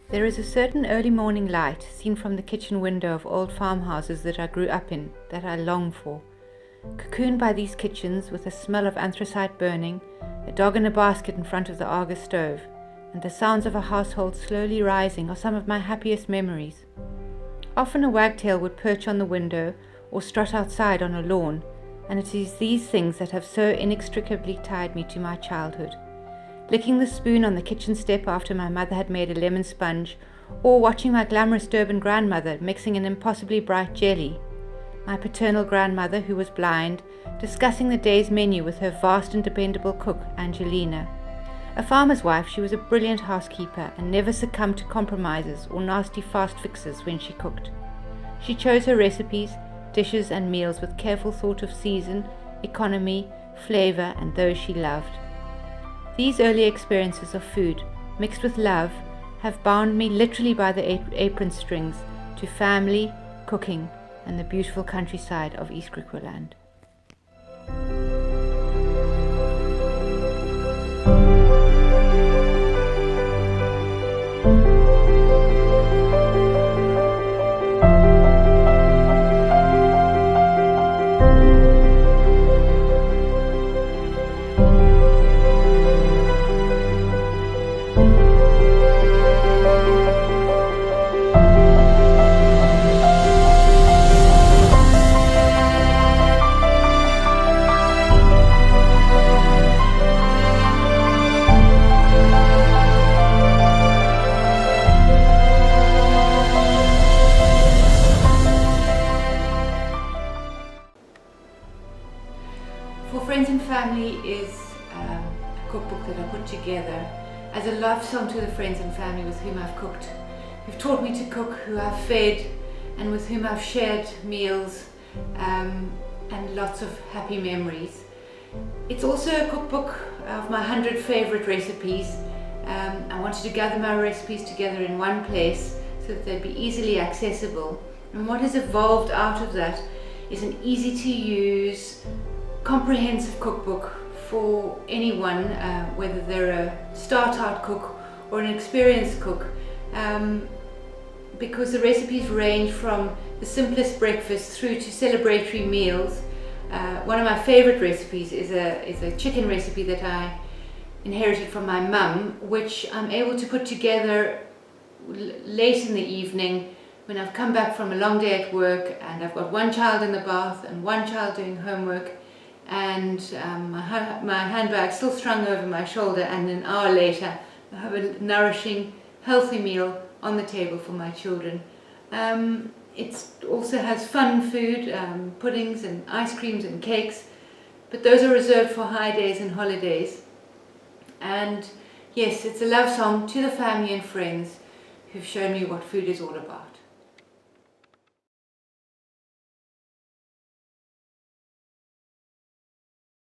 There is a certain early morning light seen from the kitchen window of old farmhouses that I grew up in that I long for. Cocooned by these kitchens with a smell of anthracite burning, a dog in a basket in front of the Argus stove, and the sounds of a household slowly rising are some of my happiest memories. Often a wagtail would perch on the window or strut outside on a lawn, and it is these things that have so inextricably tied me to my childhood. Licking the spoon on the kitchen step after my mother had made a lemon sponge, or watching my glamorous Durban grandmother mixing an impossibly bright jelly. My paternal grandmother, who was blind, discussing the day's menu with her vast and dependable cook, Angelina. A farmer's wife, she was a brilliant housekeeper and never succumbed to compromises or nasty fast fixes when she cooked. She chose her recipes, dishes and meals with careful thought of season, economy, flavor and those she loved. These early experiences of food, mixed with love, have bound me literally by the apron strings to family, cooking, and the beautiful countryside of East Griqualand. For Friends and Family is a cookbook that I put together as a love song to the friends and family with whom I've cooked, who've taught me to cook, who I've fed, and with whom I've shared meals and lots of happy memories. It's also a cookbook of my 100 favorite recipes. I wanted to gather my recipes together in one place so that they'd be easily accessible. And what has evolved out of that is an easy to use, comprehensive cookbook for anyone, whether they're a start-out cook or an experienced cook, because the recipes range from the simplest breakfast through to celebratory meals. One of my favorite recipes is a chicken recipe that I inherited from my mum, which I'm able to put together late in the evening when I've come back from a long day at work and I've got one child in the bath and one child doing homework, and my handbag still strung over my shoulder, and an hour later I have a nourishing, healthy meal on the table for my children. It also has fun food, puddings and ice creams and cakes, but those are reserved for high days and holidays. And yes, it's a love song to the family and friends who've shown me what food is all about.